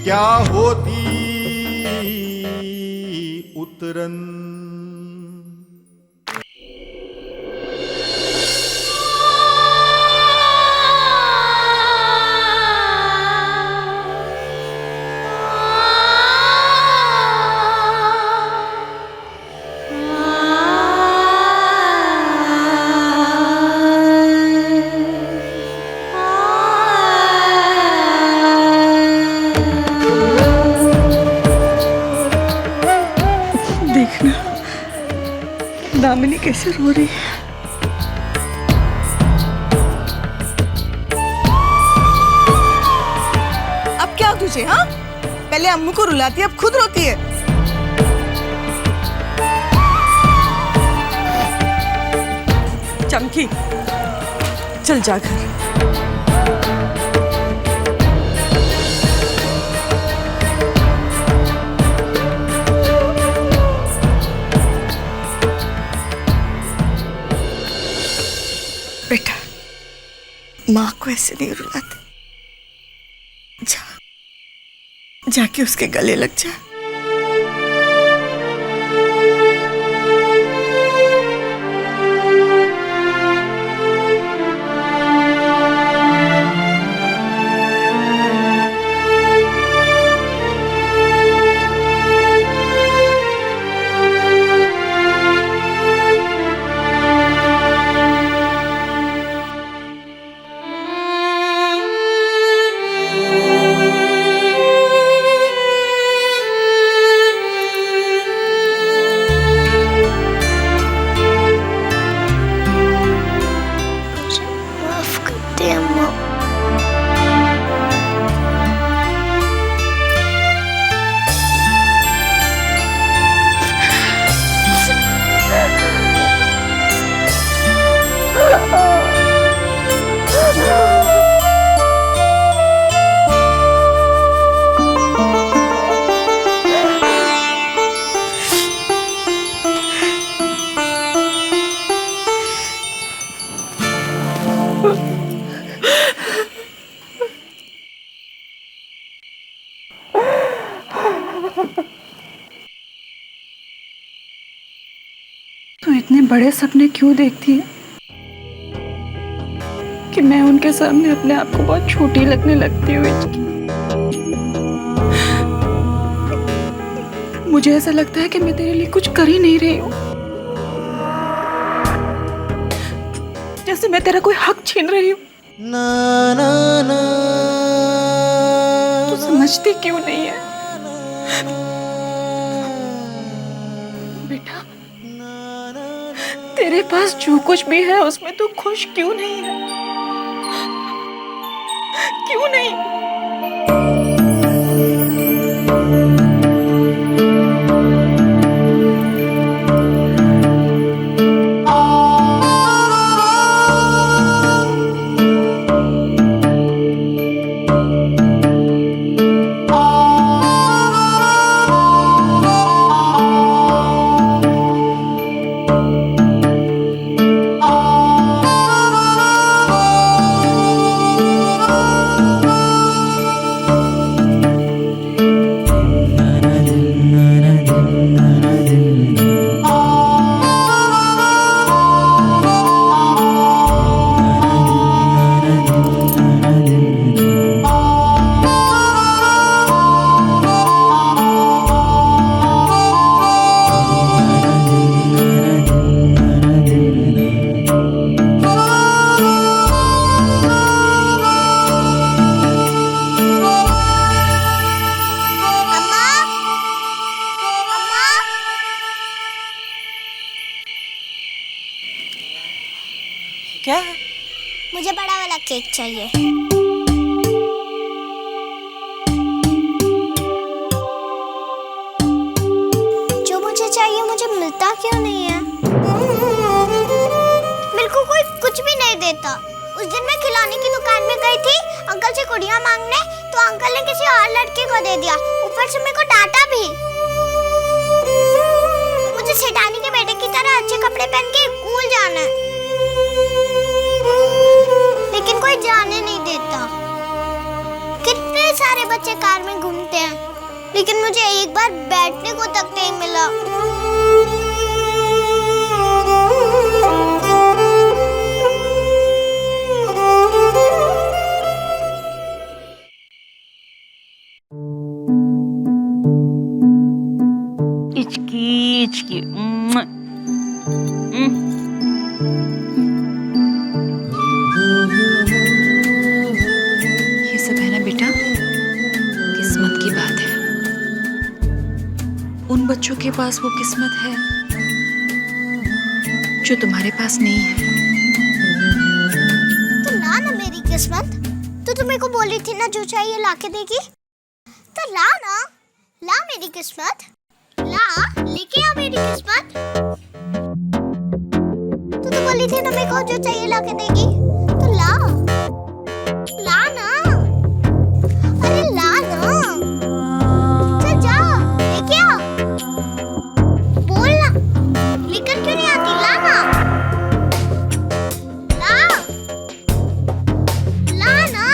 क्या होती उतरन। देखना दामिनी कैसे रो रही है। अब क्या तुझे? हाँ, पहले अम्मू को रुलाती है, अब खुद रोती है। चमकी, चल जा घर। बेटा, माँ को ऐसे नहीं रुलाते। जाके उसके गले लग जा। तू इतने बड़े सपने क्यों देखती है कि मैं उनके सामने अपने आप को बहुत छोटी लगने लगती हूँ। मुझे ऐसा लगता है कि मैं तेरे लिए कुछ कर ही नहीं रही हूँ, जैसे मैं तेरा कोई हक छीन रही हूँ। तू समझती क्यों नहीं है बेटा? तेरे पास जो कुछ भी है उसमें तू खुश क्यों नहीं है? क्यों नहीं? क्या है? मुझे बड़ा वाला केक चाहिए। जो मुझे चाहिए मुझे मिलता क्यों नहीं है? मेरे को कोई कुछ भी नहीं देता। उस दिन मैं खिलौने की दुकान में गई थी अंकल से गुड़िया मांगने, तो अंकल ने किसी और लड़के को दे दिया, ऊपर से मेरे को डांटा भी। मुझे सेठानी के बेटे की तरह अच्छे कपड़े पहन के स्कूल जाना है, लेकिन कोई जाने नहीं देता। कितने सारे बच्चे कार में घूमते हैं, लेकिन मुझे एक बार बैठने को तक नहीं मिला। इचकी इचकी ये सब है ना बेटा, किस्मत की बात है। उन बच्चों के पास वो किस्मत है जो तुम्हारे पास नहीं है। तो ला ना मेरी किस्मत, तो मेरे को बोली थी ना जो चाहिए लाके देगी, तो ला ना, ला मेरी किस्मत, ला लेके आ मेरी किस्मत। तो बोली थी ना मेरे को जो चाहिए लाके देगी, तो ला, ला ना, अरे ला ना, चल जा लेके आ, बोल ना, लेकर क्यों नहीं आती, ला ना, ला, ला ना,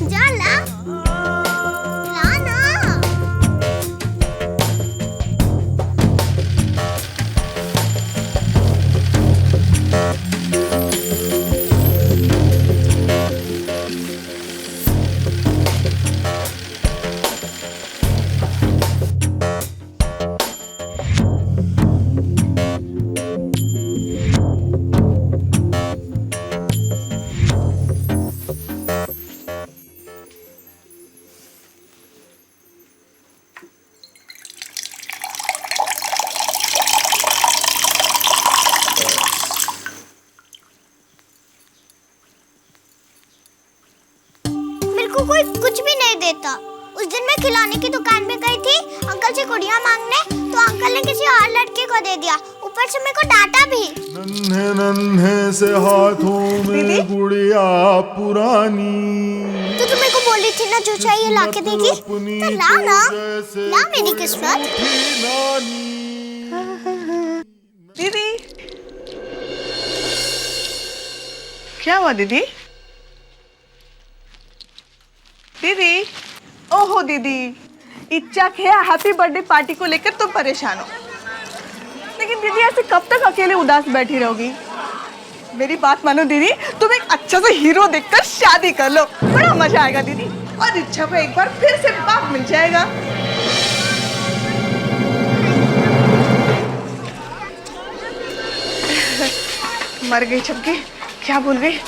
जा ला, ला ना। कोई कुछ भी नहीं देता। उस दिन मैं खिलौने की दुकान में गई थी अंकल से गुड़िया मांगने, तो अंकल ने किसी और लड़के को दे दिया, ऊपर से मेरे को डांटा भी। नन्हे नन्हे से हाथों में गुड़िया पुरानी, तो तुम मेरे को बोली थी ना जो चाहिए लाके देगी, तो ला ना, ला मेरी किस्मत। दीदी क्या हुआ दीदी? दीदी, ओहो दीदी, इच्छा है हैप्पी बर्थडे पार्टी को लेकर तुम परेशान हो, लेकिन दीदी ऐसे कब तक अकेले उदास बैठी रहोगी? मेरी बात मानो दीदी, तुम एक अच्छा सा हीरो देखकर शादी कर लो, बड़ा मजा आएगा दीदी, और इच्छा को एक बार फिर से बाप मिल जाएगा। मर गई चमकी, क्या भूल गई?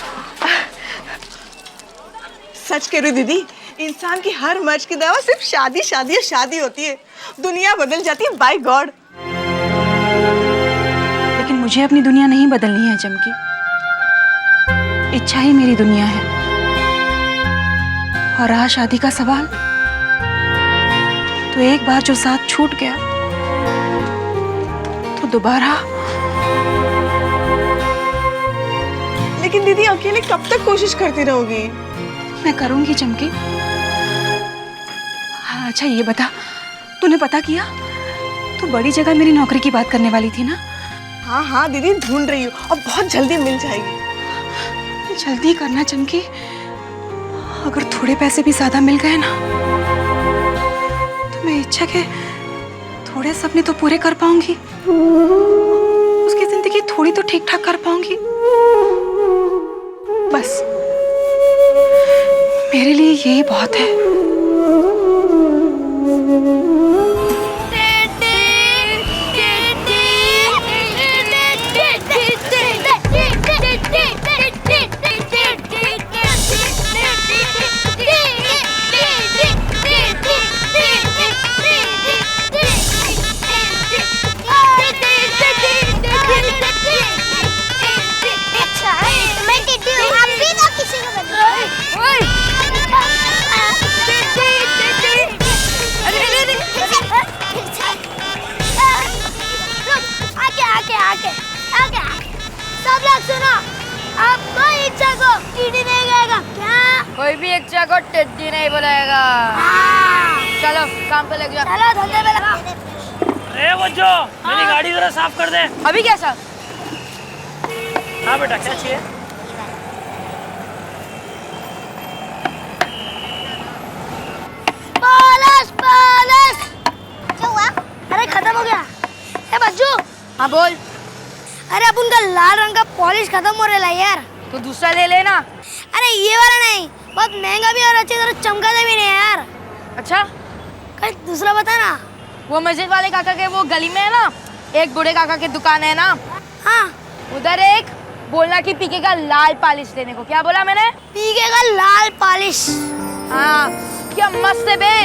सच कह रही दीदी, इंसान की हर मर्ज की दवा सिर्फ शादी शादी और शादी होती है, दुनिया बदल जाती है बाय गॉड। लेकिन मुझे अपनी दुनिया नहीं बदलनी है चमकी, इच्छा ही मेरी दुनिया है। और रहा शादी का सवाल, तो एक बार जो साथ छूट गया तो दोबारा। लेकिन दीदी अकेले कब तक कोशिश करती रहोगी? मैं करूंगी चमकी। हाँ, अच्छा ये बता, तूने पता किया? तू बड़ी जगह मेरी नौकरी की बात करने वाली थी ना? हाँ हाँ दीदी, ढूंढ रही हूँ और बहुत जल्दी मिल जाएगी। जल्दी करना चमकी, अगर थोड़े पैसे भी ज्यादा मिल गए ना तो मैं इच्छा के थोड़े सपने तो पूरे कर पाऊंगी, उसकी जिंदगी थोड़ी तो ठीक ठाक कर पाऊंगी। बस मेरे लिए यही बहुत है। कोई भी इच्छा को टेड्डी नहीं बुलाएगा। चलो काम पे लग जाओ। चलो धंधे पे लगा। अरे वो जो मेरी गाड़ी जरा साफ कर दे। अभी क्या साहब? हाँ बेटा, क्या चाहिए? हाँ बोल। अरे अब उनका लाल रंग का पॉलिश खत्म हो रहा है यार। तो दूसरा ले लेना। अरे ये वाला नहीं, बहुत महंगा भी और अच्छी तरह चमकाता भी नहीं है यार। अच्छा कहीं दूसरा बता ना। वो मस्जिद वाले काका के वो गली में है ना, एक बूढ़े काका की दुकान है ना, हाँ उधर एक बोलना कि पीके का लाल पॉलिश लेने को। क्या बोला मैंने? पीके का लाल पॉलिश। हाँ क्या मस्त है बे,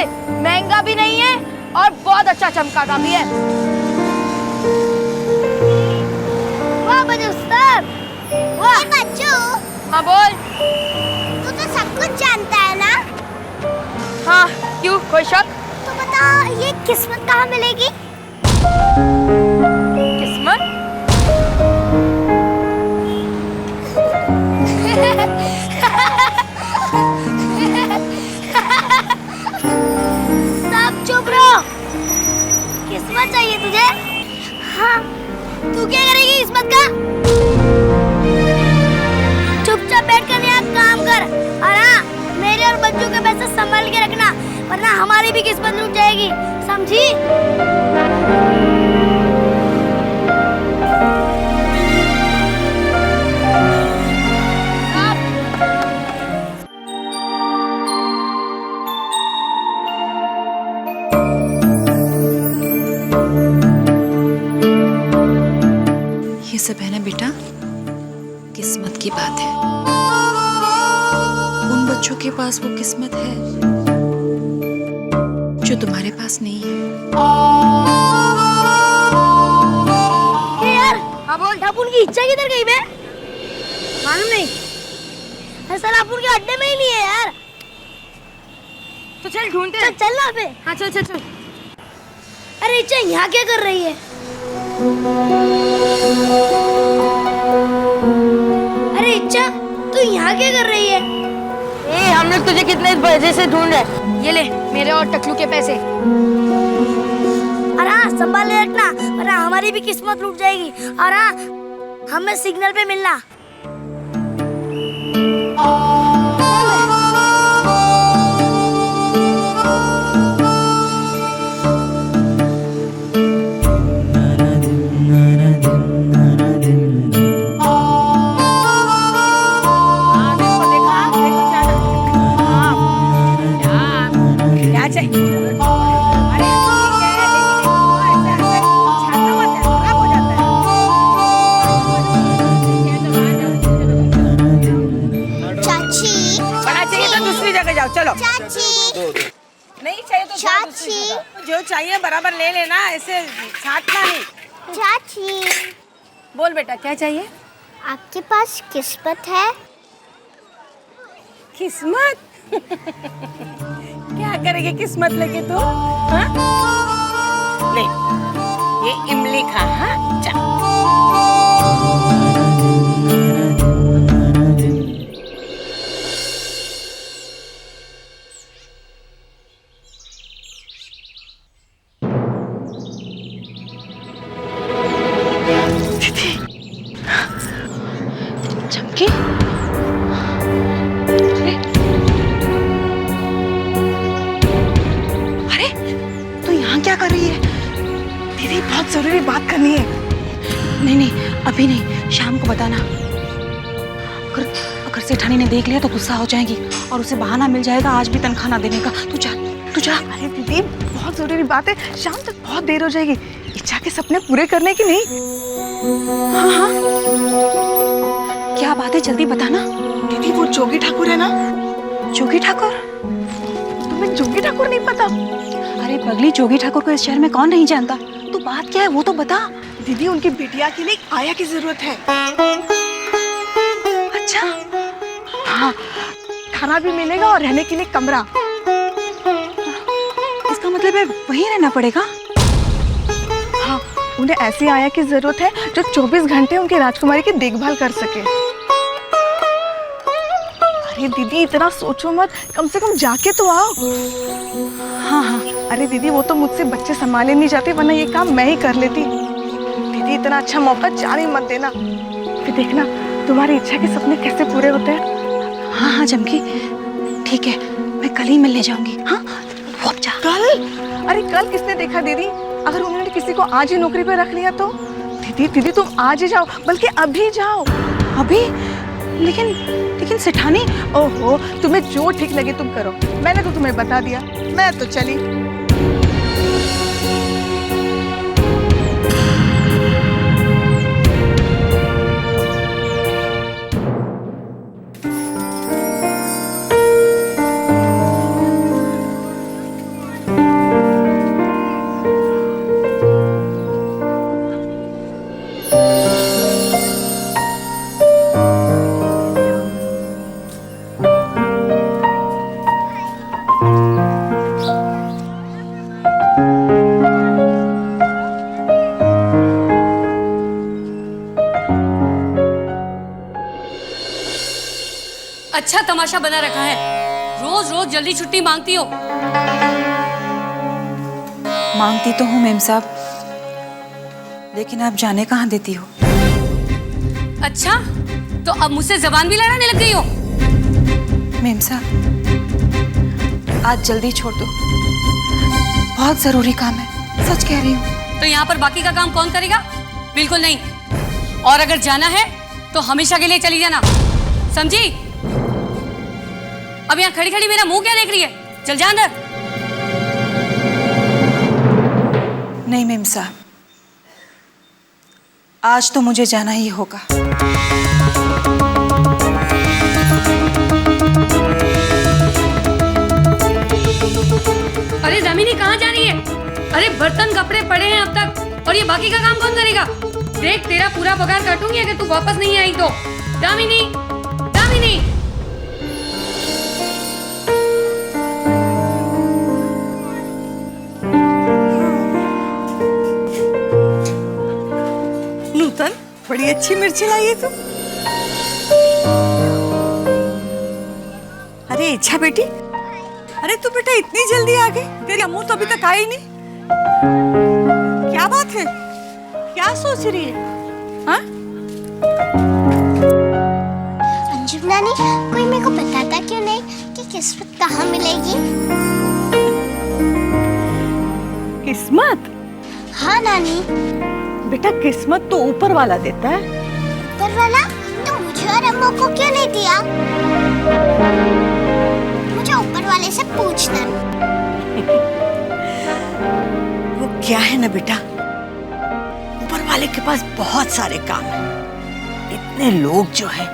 महंगा भी नहीं है और बहुत अच्छा चमकाता भी है। वाह बच्चू उस्ताद, वाह बच्चू। हाँ बोल। तू तो सब कुछ जानता है ना। हाँ क्यों, कोई शक? तो बता ये किस्मत कहाँ मिलेगी? किस्मत? सब चुप रहो। किस्मत चाहिए तुझे? हाँ तू क्या करेगी किस्मत का? चुपचाप बैठ कर यहाँ काम कर और हाँ मेरे और बच्चों के पैसे संभाल के रखना, वरना हमारी भी किस्मत लूट जाएगी, समझी? ये सब है ना बेटा, किस्मत की बात है। उन बच्चों के पास वो किस्मत है जो तुम्हारे पास नहीं है। ये यार हाँ बोल। टापुन की इच्छा किधर गई बे? मालूम नहीं। ऐसा टापुन के अड्डे में ही नहीं है यार। तो चल ढूंढते चल हैं। चल ना बे। हाँ चल चल चल। अरे इच्छा यहाँ क्या कर रही है? अरे इच्छा तू यहाँ क्या कर रही है? ए हम लोग तुझे कितने बजे से ढूंढ रहे। ये ले मेरे और टकलू के पैसे। और हाँ संभाल के रखना, वरना हमारी भी किस्मत लूट जाएगी। और हाँ हमें सिग्नल पे मिलना। क्या चाहिए? अरे ठीक है, लेकिन ऐसे ऐसे छाता मत है, खराब हो जाता है। चाची बड़ा चाहिए तो दूसरी जगह जाओ, चलो। चाची नहीं चाहिए तो जाओ दूसरी चाची। जगह। जो चाहिए बराबर ले लेना, ऐसे छाटना नहीं। चाची बोल बेटा क्या चाहिए? आपके पास किस्मत है? किस्मत? क्या करेगी किस्मत लेके तू? हाँ? ले, ये इमली खा। हाँ चल। चमकी, अरे तू यहाँ क्या कर रही है? दीदी बहुत जरूरी बात करनी है। नहीं नहीं अभी नहीं, शाम को बताना। अगर अगर सेठानी ने देख लिया तो गुस्सा हो जाएगी और उसे बहाना मिल जाएगा आज भी तनख्वाह ना देने का। तू जा तू जा। अरे दीदी बहुत जरूरी बात है, शाम तक बहुत देर हो जाएगी। इच्छा के सपने पूरे करने की नहीं। हाँ हाँ क्या बात है, जल्दी बताना। दीदी वो जोगी ठाकुर है ना? जोगी ठाकुर? तुम्हें जोगी ठाकुर नहीं पता? अरे पगली, जोगी ठाकुर को इस शहर में कौन नहीं जानता। तू बात क्या है वो तो बता। दीदी उनकी बिटिया के लिए आया की जरूरत है। अच्छा हाँ, खाना भी मिलेगा और रहने के लिए कमरा। इसका मतलब है वहीं रहना पड़ेगा। हाँ, उन्हें ऐसी आया की जरूरत है जो 24 घंटे उनकी राजकुमारी की देखभाल कर सके। अरे दीदी इतना सोचो मत, कम से कम जाके तो आओ। हाँ हाँ अरे दीदी वो तो मुझसे बच्चे संभाले नहीं जाते, वरना ये काम मैं ही कर लेती। दीदी इतना अच्छा मौका जाने मत देना, फिर देखना तुम्हारी इच्छा के सपने कैसे पूरे होते हैं। हाँ हाँ चमकी, ठीक है मैं कल ही मिलने जाऊंगी। हाँ वो अब जा। कल? अरे कल किसने देखा दीदी? अगर उन्होंने किसी को आज ही नौकरी पे रख लिया तो? दीदी दीदी तुम आज ही जाओ, बल्कि अभी जाओ। अभी? लेकिन सेठानी। ओहो, तुम्हें जो ठीक लगे तुम करो, मैंने तो तुम्हें बता दिया, मैं तो चली। अच्छा तमाशा बना रखा है, रोज रोज जल्दी छुट्टी मांगती हो। मांगती तो हूँ मेम साहब, लेकिन आप जाने कहाँ देती हो। अच्छा, तो अब मुझसे जबान भी लड़ाने लग गई हो। मेम साहब आज जल्दी छोड़ दो, बहुत जरूरी काम है, सच कह रही हूँ। तो यहाँ पर बाकी का काम कौन करेगा? बिल्कुल नहीं, और अगर जाना है तो हमेशा के लिए चली जाना, समझी? अब यहाँ खड़ी खड़ी मेरा मुंह क्या देख रही है? चल जा अंदर। नहीं मेम साहब, आज तो मुझे जाना ही होगा। अरे दामिनी कहाँ जा रही है? अरे बर्तन कपड़े पड़े हैं अब तक, और ये बाकी का काम कौन करेगा? देख तेरा पूरा पगार काटूंगी अगर तू वापस नहीं आई तो। दामिनी, दामिनी। नूतन, बड़ी अच्छी मिर्ची लाई है तू। अरे इच्छा बेटी, अरे तू बेटा इतनी जल्दी आ गई, तेरी अम्मू तो अभी तक आई नहीं। क्या बात है, क्या सोच रही है? हाँ? अंजुम नानी, कोई मेरे को बताता क्यों नहीं कि किस्मत कहाँ मिलेगी? किस्मत? हाँ नानी। बेटा किस्मत तो ऊपर वाला देता है। ऊपर वाला? तो मुझे और अम्मू को क्यों नहीं दिया? मुझे ऊपर वाले से पूछना। वो क्या है ना बेटा, ऊपर वाले के पास बहुत सारे काम हैं। इतने लोग जो हैं,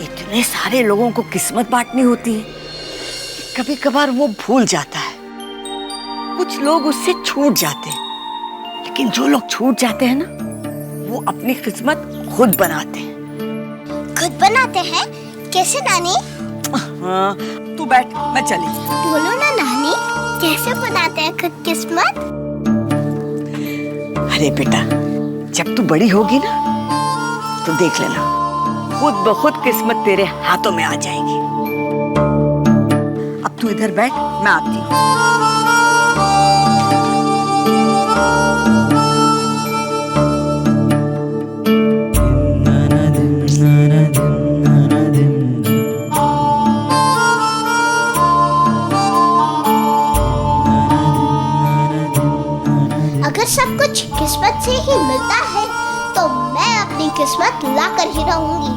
इतने सारे लोगों को किस्मत बांटनी होती है कि कभी कभार वो भूल जाता है। कुछ लोग उससे छूट जाते हैं, लेकिन जो लोग छूट जाते हैं ना, वो अपनी किस्मत खुद बनाते हैं। खुद बनाते हैं? कैसे नानी? हाँ, तू बैठ, मैं चली। बोलो ना नानी, कैसे बनाते हैं खुद किस्मत? अरे बेटा, जब तू बड़ी होगी ना, तो देख लेना, खुद ब खुद किस्मत तेरे हाथों में आ जाएगी। अब तू इधर बैठ, मैं आती हूँ। अगर सब कुछ किस्मत से ही मिलता है, तो मैं अपनी किस्मत ला कर ही रहूंगी।